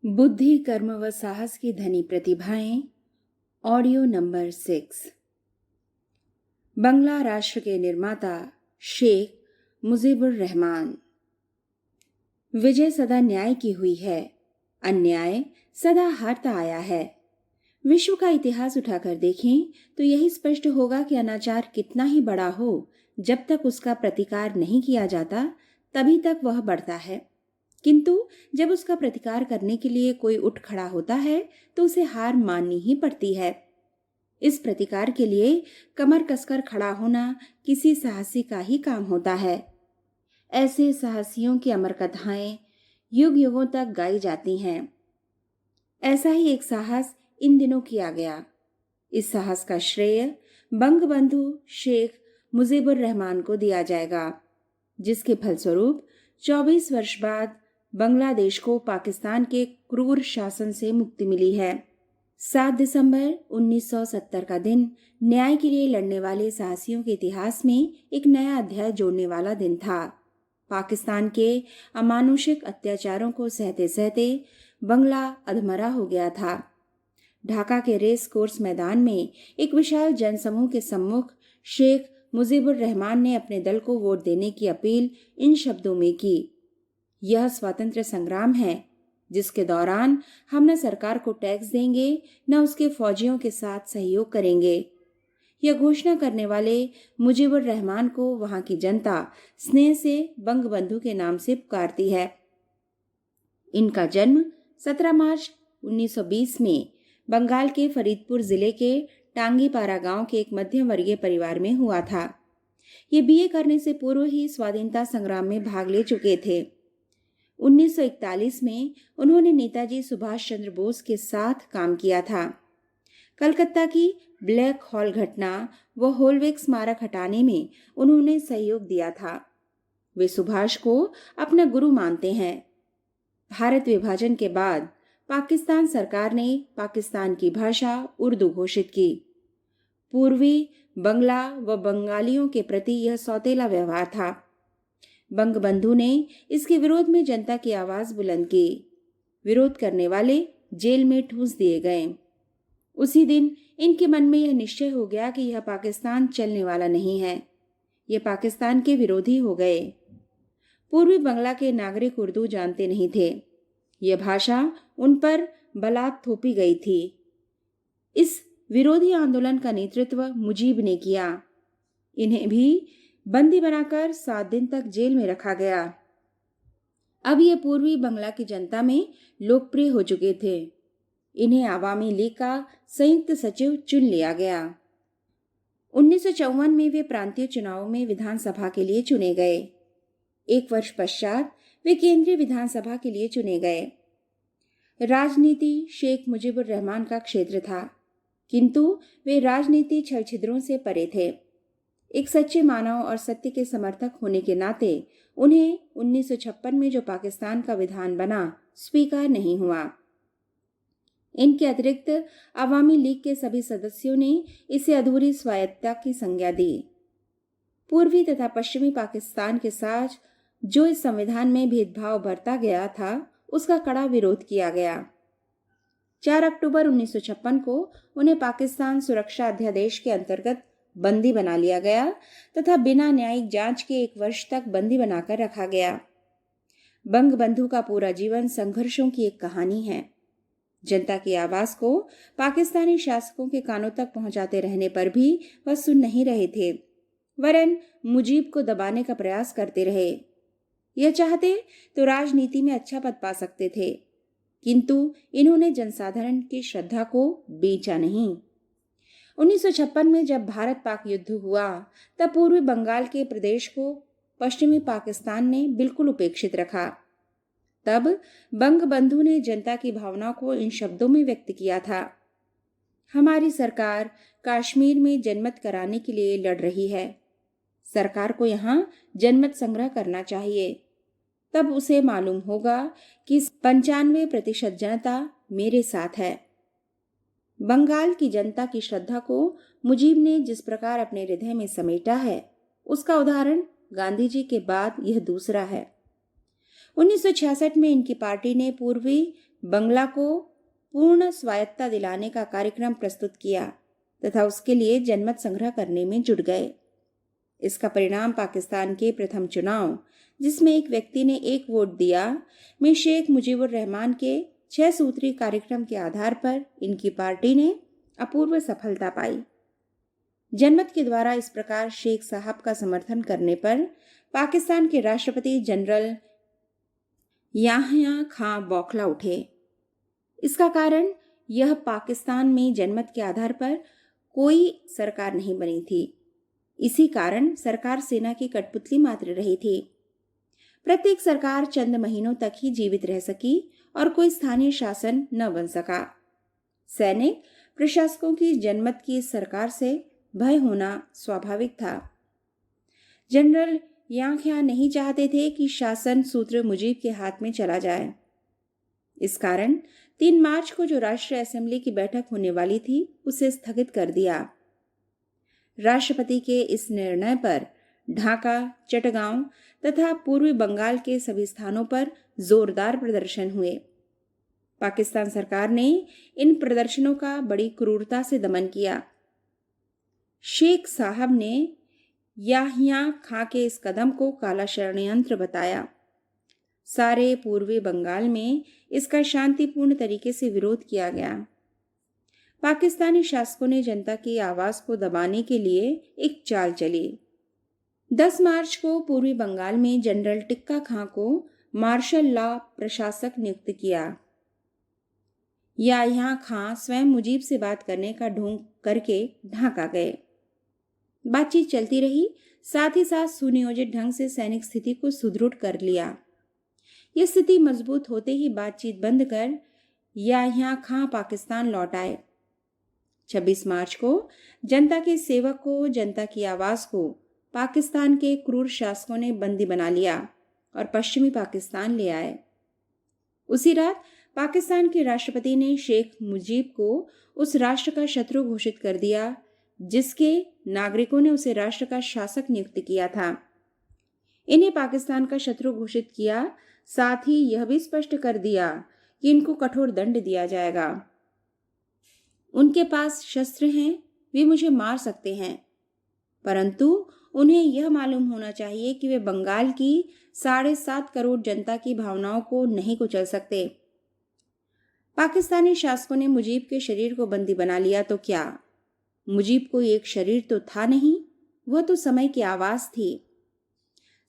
बुद्धि, कर्म व साहस की धनी प्रतिभाएं। Audio number 6। बंगला राष्ट्र के निर्माता शेख मुजीबुर रहमान। विजय सदा न्याय की हुई है, अन्याय सदा हारता आया है। विश्व का इतिहास उठाकर देखें तो यही स्पष्ट होगा कि अनाचार कितना ही बड़ा हो, जब तक उसका प्रतिकार नहीं किया जाता तभी तक वह बढ़ता है। किंतु जब उसका प्रतिकार करने के लिए कोई उठ खड़ा होता है तो उसे हार माननी ही पड़ती है। इस प्रतिकार के लिए कमर कसकर खड़ा होना किसी साहसी का ही काम होता है। ऐसे साहसियों की अमर कथाएं युग युगों तक गाई जाती हैं। ऐसा ही एक साहस इन दिनों किया गया। इस साहस का श्रेय बंगबंधु शेख मुजीबुर रहमान को दिया जाएगा, जिसके फलस्वरूप 24 वर्ष बाद बांग्लादेश को पाकिस्तान के क्रूर शासन से मुक्ति मिली है। 7 दिसंबर 1970 का दिन न्याय के लिए लड़ने वाले साहसियों के इतिहास में एक नया अध्याय जोड़ने वाला दिन था। पाकिस्तान के अमानुषिक अत्याचारों को सहते सहते बंगला अधमरा हो गया था। ढाका के रेस कोर्स मैदान में एक विशाल जनसमूह के सम्मुख शेख मुजीबुर रहमान ने अपने दल को वोट देने की अपील इन शब्दों में की। यह स्वतंत्र संग्राम है, जिसके दौरान हम न सरकार को टैक्स देंगे, न उसके फौजियों के साथ सहयोग करेंगे। यह घोषणा करने वाले मुजीबुर रहमान को वहां की जनता स्नेह से बंगबंधु के नाम से पुकारती है। इनका जन्म 17 मार्च 1920 में बंगाल के फरीदपुर जिले के टांगीपारा गांव के एक मध्यम वर्गीय परिवार में हुआ था। ये बीए करने से पूर्व ही स्वाधीनता संग्राम में भाग ले चुके थे। 1941 में उन्होंने नेताजी सुभाष चंद्र बोस के साथ काम किया था। कलकत्ता की ब्लैक हॉल घटना व होलवेक स्मारक हटाने में उन्होंने सहयोग दिया था। वे सुभाष को अपना गुरु मानते हैं। भारत विभाजन के बाद पाकिस्तान सरकार ने पाकिस्तान की भाषा उर्दू घोषित की। पूर्वी बंगला व बंगालियों के प्रति यह सौतेला व्यवहार था। बंगबंधु ने इसके विरोध में जनता की आवाज बुलंद की। विरोध करने वाले जेल में ठूंस दिए गए। उसी दिन इनके मन में यह निश्चय हो गया कि यह पाकिस्तान चलने वाला नहीं है। ये पाकिस्तान के विरोधी हो गए। पूर्वी बंगला के नागरिक उर्दू जानते नहीं थे। यह भाषा उन पर बलात् थोपी गई थी। इस विरोधी आंदोलन का नेतृत्व मुजीब ने किया। इन्हें भी बंदी बनाकर 7 दिन तक जेल में रखा गया। अब ये पूर्वी बंगला की जनता में लोकप्रिय हो चुके थे। इन्हें आवामी लीग का संयुक्त सचिव चुन लिया गया। 1954 में वे प्रांतीय चुनावों में विधानसभा के लिए चुने गए। एक वर्ष पश्चात वे केंद्रीय विधानसभा के लिए चुने गए। राजनीति शेख मुजीबुर रहमान का क्षेत्र था, किंतु वे राजनीति छल छिद्रों से परे थे। एक सच्चे मानव और सत्य के समर्थक होने के नाते उन्हें 1956 में जो पाकिस्तान का विधान बना स्वीकार नहीं हुआ। इनके अतिरिक्त अवामी लीग के सभी सदस्यों ने इसे अधूरी स्वायत्तता की संज्ञा दी। पूर्वी तथा पश्चिमी पाकिस्तान के साथ जो इस संविधान में भेदभाव बरता गया था, उसका कड़ा विरोध किया गया। 4 अक्टूबर 1956 को उन्हें पाकिस्तान सुरक्षा अध्यादेश के अंतर्गत बंदी बना लिया गया तथा बिना न्यायिक जांच के 1 वर्ष तक बंदी बनाकर रखा गया। बंगबंधु का पूरा जीवन संघर्षों की एक कहानी है। जनता की आवाज को पाकिस्तानी शासकों के कानों तक पहुंचाते रहने पर भी वह सुन नहीं रहे थे, वरन मुजीब को दबाने का प्रयास करते रहे। यह चाहते तो राजनीति में अच्छा पद पा सकते थे, किंतु इन्होंने जनसाधारण की श्रद्धा को बेचा नहीं। 1956 में जब भारत पाक युद्ध हुआ, तब पूर्वी बंगाल के प्रदेश को पश्चिमी पाकिस्तान ने बिल्कुल उपेक्षित रखा। तब बंगबंधु ने जनता की भावना को इन शब्दों में व्यक्त किया था: हमारी सरकार कश्मीर में जनमत कराने के लिए लड़ रही है। सरकार को यहाँ जनमत संग्रह करना चाहिए। तब उसे मालूम होगा कि 95% जनता मेरे साथ है। बंगाल की जनता की श्रद्धा को मुजीब ने जिस प्रकार अपने हृदय में समेटा है, उसका उदाहरण गांधी जी के बाद यह दूसरा है। 1966 में इनकी पार्टी ने पूर्वी बंगला को पूर्ण स्वायत्तता दिलाने का कार्यक्रम प्रस्तुत किया तथा उसके लिए जनमत संग्रह करने में जुट गए। इसका परिणाम पाकिस्तान के प्रथम चुनाव, जिसमें एक व्यक्ति ने 1 वोट दिया, में शेख मुजीबुर रहमान के 6 सूत्री कार्यक्रम के आधार पर इनकी पार्टी ने अपूर्व सफलता पाई। जनमत के द्वारा इस प्रकार शेख साहब का समर्थन करने पर पाकिस्तान के राष्ट्रपति जनरल याह्या खां बौखला उठे। इसका कारण यह पाकिस्तान में जनमत के आधार पर कोई सरकार नहीं बनी थी। इसी कारण सरकार सेना की कठपुतली मात्र रही थी। प्रत्येक सरकार चंद महीनों तक ही जीवित रह सकी और कोई स्थानीय शासन न बन सका। सैनिक प्रशासकों की जनमत की सरकार से भय होना स्वाभाविक था। जनरल याह्या नहीं चाहते थे कि शासन सूत्र मुजीब के हाथ में चला जाए। इस कारण 3 मार्च को जो राष्ट्रीय असेंबली की बैठक होने वाली थी, उसे स्थगित कर दिया। राष्ट्रपति के इस निर्णय पर ढाका, चटगांव तथा पूर्वी बंगाल के सभी स्थानों पर जोरदार प्रदर्शन हुए। पाकिस्तान सरकार ने इन प्रदर्शनों का बड़ी क्रूरता से दमन किया। शेख साहब ने याह्या खां के इस कदम को काला षड्यंत्र बताया। सारे पूर्वी बंगाल में इसका शांतिपूर्ण तरीके से विरोध किया गया। पाकिस्तानी शासकों ने जनता की आवाज को दबाने के लिए एक चाल चली। 10 मार्च को पूर्वी बंगाल में जनरल टिक्का खां को मार्शल लॉ प्रशासक नियुक्त किया। याह्या खां स्वयं मुजीब से बात करने का ढोंग करके ढाका गए। बातचीत चलती रही, साथ ही साथ सुनियोजित ढंग से सैनिक स्थिति को सुदृढ़ कर लिया। यह स्थिति मजबूत होते ही बातचीत बंद कर याह्या खां पाकिस्तान लौट आए। 26 मार्च को जनता के सेवक को, जनता की आवाज को पाकिस्तान के क्रूर शासकों ने बंदी बना लिया और पश्चिमी पाकिस्तान ले आए। उसी रात पाकिस्तान के राष्ट्रपति ने शेख मुजीब को उस राष्ट्र का शत्रु घोषित कर दिया जिसके नागरिकों ने उसे राष्ट्र का शासक नियुक्त किया था। इन्हें पाकिस्तान का शत्रु घोषित किया, साथ ही यह भी स्पष्ट कर दिया कि इनको कठोर दंड दिया जाएगा। उनके पास शस्त्र हैं, वे मुझे मार सकते हैं, परंतु उन्हें यह मालूम होना चाहिए कि वे बंगाल की 7.5 करोड़ जनता की भावनाओं को नहीं कुचल सकते। पाकिस्तानी शासकों ने मुजीब के शरीर को बंदी बना लिया तो क्या? मुजीब को एक शरीर तो था नहीं, वह तो समय की आवाज थी।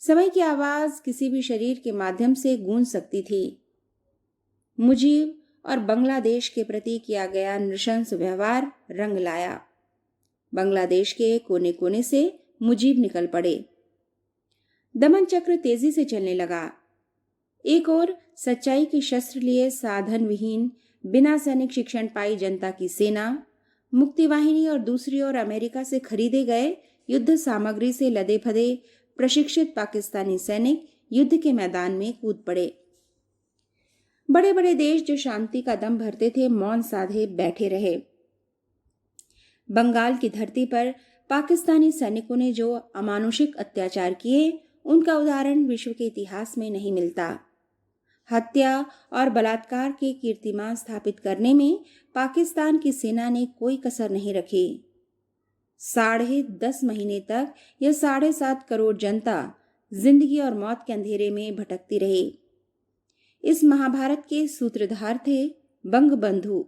समय की आवाज किसी भी शरीर के माध्यम से गूंज सकती थी। मुजीब और बांग्लादेश के प्रति किया गया नृशंस व्यवहार रंग लाया। बांग्लादेश के कोने कोने से मुजीब निकल पड़े। दमन चक्र तेजी से चलने लगा। एक ओर सच्चाई के शस्त्र लिए साधन विहीन, बिना सैनिक शिक्षण पाई जनता की सेना, मुक्ति वाहिनी, और दूसरी ओर अमेरिका से खरीदे गए युद्ध सामग्री से लदे फदे प्रशिक्षित पाकिस्तानी सैनिक युद्ध के मैदान में कूद पड़े। बड़े बड़े देश जो शांति का दम भरते थे, मौन साधे बैठे रहे। बंगाल की धरती पर पाकिस्तानी सैनिकों ने जो अमानुषिक अत्याचार किए, उनका उदाहरण विश्व के इतिहास में नहीं मिलता। हत्या और बलात्कार के कीर्तिमान स्थापित करने में पाकिस्तान की सेना ने कोई कसर नहीं रखी। 10.5 महीने तक यह 7.5 करोड़ जनता जिंदगी और मौत के अंधेरे में भटकती रही। इस महाभारत के सूत्रधार थे बंगबंधु,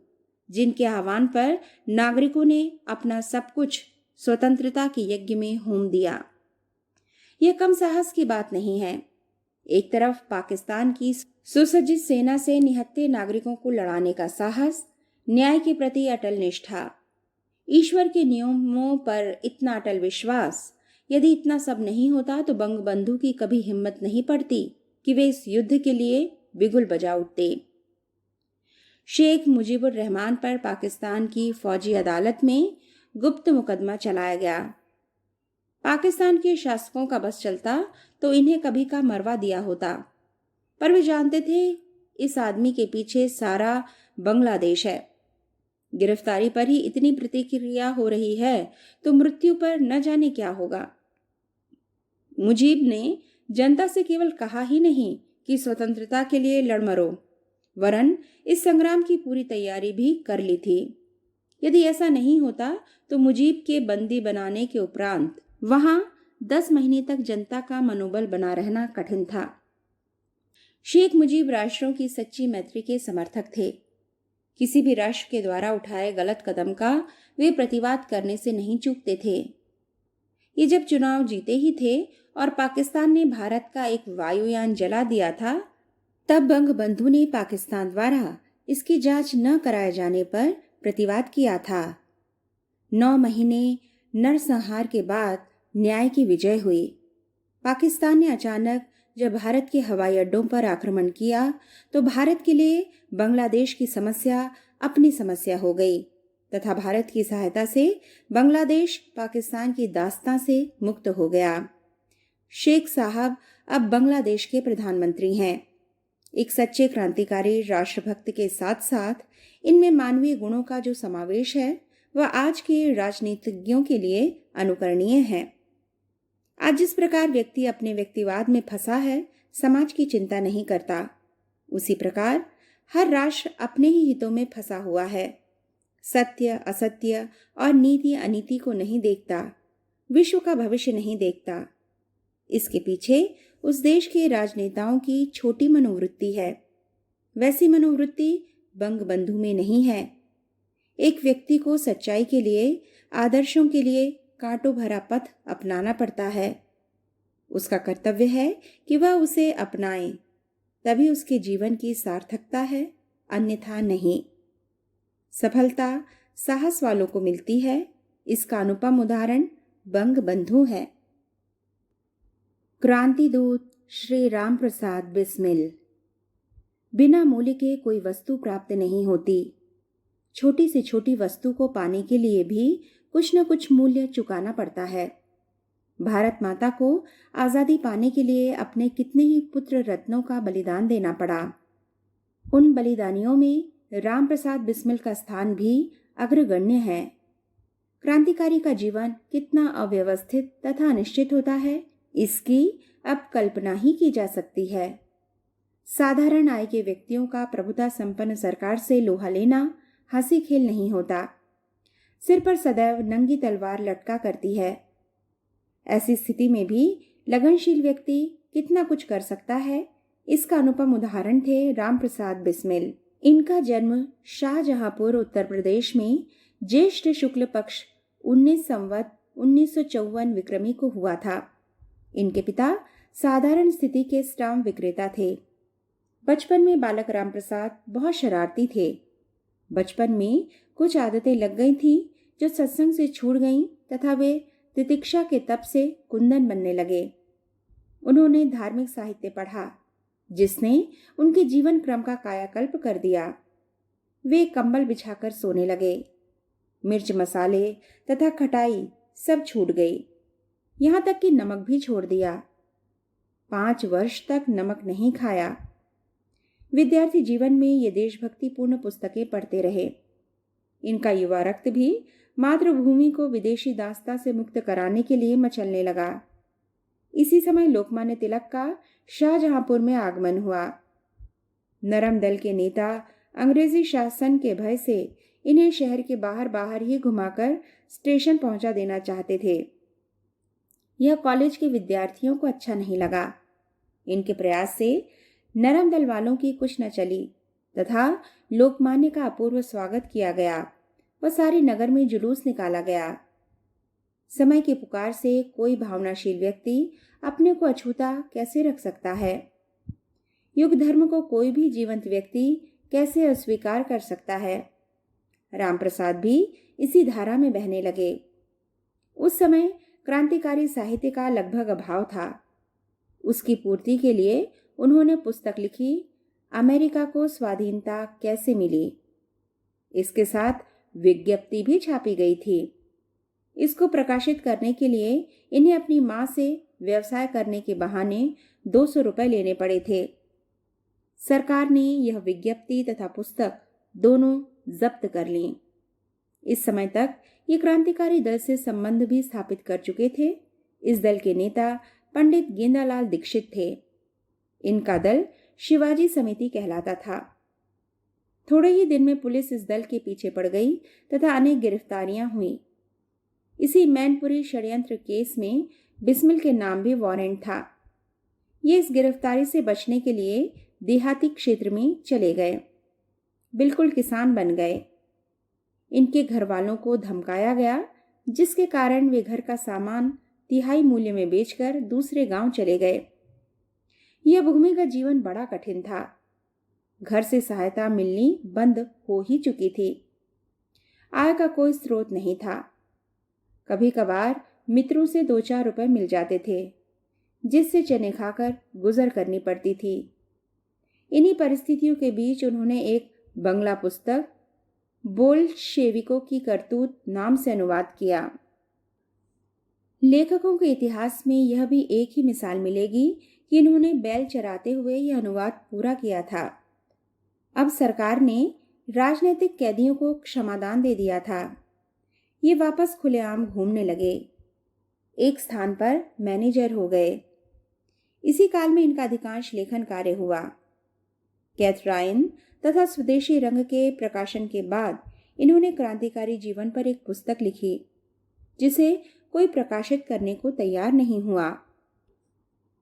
जिनके आह्वान पर नागरिकों ने अपना सब कुछ स्वतंत्रता के यज्ञ में होम दिया। यह कम साहस की बात नहीं है। एक तरफ पाकिस्तान की सुसज्जित सेना से निहत्थे नागरिकों को लड़ाने का साहस, न्याय के प्रति अटल निष्ठा, ईश्वर के नियमों पर इतना अटल विश्वास। यदि इतना सब नहीं होता तो बंगबंधु की कभी हिम्मत नहीं पड़ती कि वे इस युद्ध के लिए बिगुल बजा उठते। शेख मुजीबुर रहमान पर पाकिस्तान की फौजी अदालत में गुप्त मुकदमा चलाया गया। पाकिस्तान के शासकों का बस चलता तो इन्हें कभी का मरवा दिया होता, पर वे जानते थे इस आदमी के पीछे सारा बांग्लादेश है। गिरफ्तारी पर ही इतनी प्रतिक्रिया हो रही है तो मृत्यु पर न जाने क्या होगा। मुजीब ने जनता से केवल कहा ही नहीं कि स्वतंत्रता के लिए लड़ मरो, वरन इस संग्राम की पूरी तैयारी भी कर ली थी। यदि ऐसा नहीं होता तो मुजीब के बंदी बनाने के उपरांत वहां 10 महीने तक जनता का मनोबल बना रहना कठिन था। शेख मुजीब राष्ट्रों की सच्ची मैत्री के समर्थक थे। किसी भी राष्ट्र के द्वारा उठाए गलत कदम का वे प्रतिवाद करने से नहीं चूकते थे। ये जब चुनाव जीते ही थे और पाकिस्तान ने भारत का एक वायुयान जला दिया था, तब बंगबंधु ने पाकिस्तान द्वारा इसकी जांच न कराए जाने पर प्रतिवाद किया था। 9 महीने नरसंहार के बाद न्याय की विजय हुई। पाकिस्तान ने अचानक जब भारत के हवाई अड्डों पर आक्रमण किया तो भारत के लिए बांग्लादेश की समस्या अपनी समस्या हो गई तथा भारत की सहायता से बांग्लादेश पाकिस्तान की दास्तां से मुक्त हो गया। शेख साहब अब बांग्लादेश के प्रधानमंत्री हैं। एक सच्चे क्रांतिकारी राष्ट्रभक्त के साथ साथ इनमें मानवीय गुणों का जो समावेश है वह आज के राजनीतिज्ञों के लिए अनुकरणीय है। आज जिस प्रकार व्यक्ति अपने व्यक्तिवाद में फंसा है, समाज की चिंता नहीं करता, उसी प्रकार हर राष्ट्र अपने ही हितों में फंसा हुआ है। सत्य असत्य और नीति अनीति को नहीं देखता, विश्व का भविष्य नहीं देखता। इसके पीछे उस देश के राजनेताओं की छोटी मनोवृत्ति है। वैसी मनोवृत्ति बंगबंधु में नहीं है। एक व्यक्ति को सच्चाई के लिए, आदर्शों के लिए कांटों भरा पथ अपनाना पड़ता है। उसका कर्तव्य है कि वह उसे अपनाए, तभी उसके जीवन की सार्थकता है, अन्यथा नहीं। सफलता साहस वालों को मिलती है। इसका अनुपम उदाहरण बंगबंधु है। क्रांति दूत श्री राम प्रसाद बिस्मिल। बिना मूल्य के कोई वस्तु प्राप्त नहीं होती। छोटी से छोटी वस्तु को पाने के लिए भी कुछ न कुछ मूल्य चुकाना पड़ता है। भारत माता को आजादी पाने के लिए अपने कितने ही पुत्र रत्नों का बलिदान देना पड़ा। उन बलिदानियों में राम प्रसाद बिस्मिल का स्थान भी अग्रगण्य है। क्रांतिकारी का जीवन कितना अव्यवस्थित तथा अनिश्चित होता है, इसकी अब कल्पना ही की जा सकती है। साधारण आय के व्यक्तियों का प्रभुता संपन्न सरकार से लोहा लेना हंसी खेल नहीं होता। सिर पर सदैव नंगी तलवार लटका करती है। ऐसी स्थिति में भी लगनशील व्यक्ति कितना कुछ कर सकता है, इसका अनुपम उदाहरण थे राम प्रसाद बिस्मिल। इनका जन्म शाहजहांपुर उत्तर प्रदेश में ज्येष्ठ शुक्ल पक्ष 19 संवत 1954 विक्रमी को हुआ था। इनके पिता साधारण स्थिति के स्टाम्प विक्रेता थे। बचपन में बालक राम प्रसाद बहुत शरारती थे। बचपन में कुछ आदतें लग गई थी जो सत्संग से छूट गईं तथा वे तितिक्षा के तप से कुंदन बनने लगे। उन्होंने धार्मिक साहित्य पढ़ा, जिसने उनके जीवन क्रम का कायाकल्प कर दिया। वे कंबल बिछाकर सोने लगे। मिर्च मसाले तथा खटाई सब छूट गई, यहां तक कि नमक भी छोड़ दिया। 5 वर्ष तक नमक नहीं खाया। विद्यार्थी जीवन में ये देशभक्तिपूर्ण पुस्तकें पढ़ते रहे। इनका युवा रक्त भी मातृभूमि को विदेशी दास्ता से मुक्त कराने के लिए मचलने लगा। इसी समय लोकमान्य तिलक का शाहजहांपुर में आगमन हुआ। नरम दल के नेता अंग्रेजी शासन के भय से इन्हें शहर के बाहर बाहर ही घुमाकर स्टेशन पहुंचा देना चाहते थे। यह कॉलेज के विद्यार्थियों को अच्छा नहीं लगा। इनके प्रयास से नरम दल वालों की कुछ न चली तथा लोकमान्य का अपूर्व स्वागत किया गया व सारे नगर में जुलूस निकाला गया। समय की पुकार से कोई भावनाशील व्यक्ति अपने को अछूता कैसे रख सकता है? युग धर्म को कोई भी जीवंत व्यक्ति कैसे अस्वीकार कर सकता है? रामप्रसाद भी इसी धारा में बहने लगे। उस समय क्रांतिकारी साहित्य का लगभग अभाव था। उसकी पूर्ति के लिए उन्होंने पुस्तक लिखी, अमेरिका को स्वाधीनता कैसे मिली। इसके साथ विज्ञप्ति भी छापी गई थी। इसको प्रकाशित करने के लिए इन्हें अपनी मां से व्यवसाय करने के बहाने 200 रुपए लेने पड़े थे। सरकार ने यह विज्ञप्ति तथा पुस्तक दोनों जब्त कर ली। इस समय तक ये क्रांतिकारी दल से संबंध भी स्थापित कर चुके थे। इस दल के नेता पंडित गेंदालाल दीक्षित थे। इनका दल शिवाजी समिति कहलाता था। थोड़े ही दिन में पुलिस इस दल के पीछे पड़ गई तथा अनेक गिरफ्तारियां हुई। इसी मैनपुरी षड्यंत्र केस में बिस्मिल के नाम भी वारंट था। ये इस गिरफ्तारी से बचने के लिए देहाती क्षेत्र में चले गए, बिल्कुल किसान बन गए। इनके घर वालों को धमकाया गया, जिसके कारण वे घर का सामान तिहाई मूल्य में बेचकर दूसरे गांव चले गए। यह भूमिगत जीवन बड़ा कठिन था। घर से सहायता मिलनी बंद हो ही चुकी थी। आय का कोई स्रोत नहीं था। कभी कभार मित्रों से 2-4 रुपए मिल जाते थे, जिससे चने खाकर गुजर करनी पड़ती थी। इन्हीं परिस्थितियों के बीच उन्होंने एक बंगला पुस्तक बोल्शेविकों की करतूत नाम से अनुवाद किया। लेखकों के इतिहास में यह भी एक ही मिसाल मिलेगी कि इन्होंने बैल चराते हुए यह अनुवाद पूरा किया था। अब सरकार ने राजनीतिक कैदियों को क्षमादान दे दिया था। ये वापस खुलेआम घूमने लगे, एक स्थान पर मैनेजर हो गए। इसी काल में इनका अधिकांश लेखन कार्य हुआ। कैथराइन तथा स्वदेशी रंग के प्रकाशन के बाद इन्होंने क्रांतिकारी जीवन पर एक पुस्तक लिखी, जिसे कोई प्रकाशित करने को तैयार नहीं हुआ।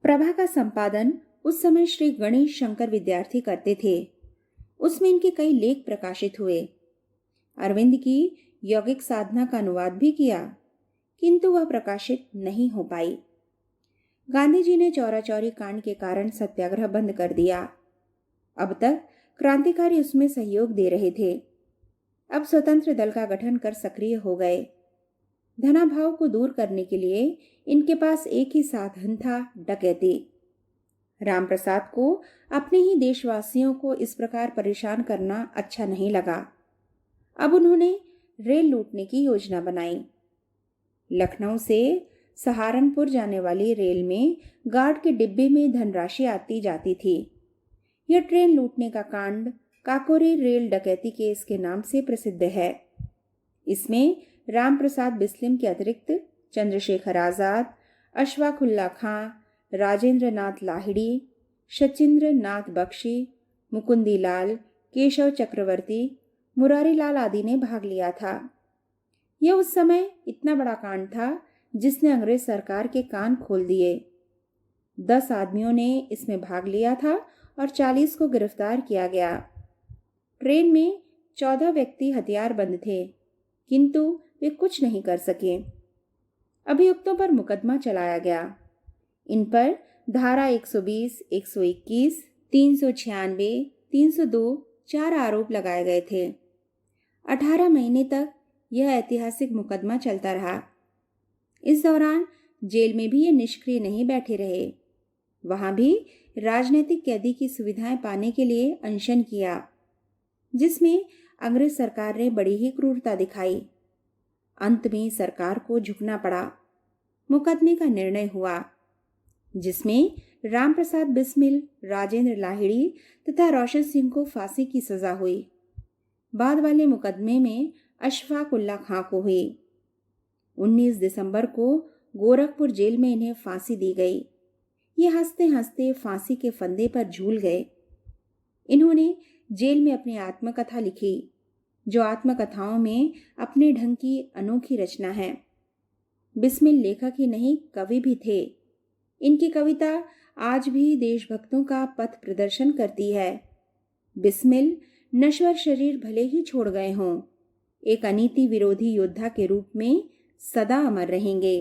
प्रभा का संपादन उस समय श्री गणेश शंकर विद्यार्थी करते थे। उसमें इनके कई लेख प्रकाशित हुए। अरविंद की यौगिक साधना का अनुवाद भी किया, किंतु वह प्रकाशित नहीं हो पाई। गांधी जी ने चौराचौरी कांड के कारण सत्याग्रह बंद कर दिया। अब तक क्रांतिकारी उसमें सहयोग दे रहे थे। अब स्वतंत्र दल का गठन कर सक्रिय हो गए। धनाभाव को दूर करने के लिए इनके पास एक ही साधन था, डकैती। रामप्रसाद को अपने ही देशवासियों को इस प्रकार परेशान करना अच्छा नहीं लगा। अब उन्होंने रेल लूटने की योजना बनाई। लखनऊ से सहारनपुर जाने वाली रेल में गार्ड के डिब्बे में धनराशि आती जाती थी। यह ट्रेन लूटने का कांड काकोरी रेल डकैती केस के नाम से प्रसिद्ध है। इसमें रामप्रसाद बिस्लिम के अतिरिक्त चंद्रशेखर आजाद, अशफाकुल्ला खां, राजेंद्र नाथ लाहिड़ी, शचींद्र नाथ बख्शी, मुकुंदी लाल, केशव चक्रवर्ती, मुरारी लाल आदि ने भाग लिया था। यह उस समय इतना बड़ा कांड था जिसने अंग्रेज सरकार के कान खोल दिए। 10 आदमियों ने इसमें भाग लिया था और 40 को गिरफ्तार किया गया। ट्रेन में 14 व्यक्ति हथियारबंद थे, किंतु वे कुछ नहीं कर सके। अभियुक्तों पर मुकदमा चलाया गया। इन पर धारा 120, 121, 396, 302 4 आरोप लगाए गए थे। 18 महीने तक यह ऐतिहासिक मुकदमा चलता रहा। इस दौरान जेल में भी ये निष्क्रिय नहीं बैठे रहे। वहां भी राजनीतिक कैदी की सुविधाएं पाने के लिए अनशन किया, जिसमें अंग्रेज सरकार ने बड़ी ही क्रूरता दिखाई। अंत में सरकार को झुकना पड़ा। मुकदमे का निर्णय हुआ, जिसमें रामप्रसाद बिस्मिल, राजेंद्र लाहिड़ी तथा रोशन सिंह को फांसी की सजा हुई। बाद वाले मुकदमे में अशफाकुल्ला खां को हुई। 19 दिसंबर को गोरखपुर जेल में इन्हें फांसी दी गई। ये हंसते हंसते फांसी के फंदे पर झूल गए। इन्होंने जेल में अपनी आत्मकथा लिखी, जो आत्मकथाओं में अपने ढंग की अनोखी रचना है। बिस्मिल लेखक ही नहीं, कवि भी थे। इनकी कविता आज भी देशभक्तों का पथ प्रदर्शन करती है। बिस्मिल नश्वर शरीर भले ही छोड़ गए हों, एक अनीति विरोधी योद्धा के रूप में सदा अमर रहेंगे।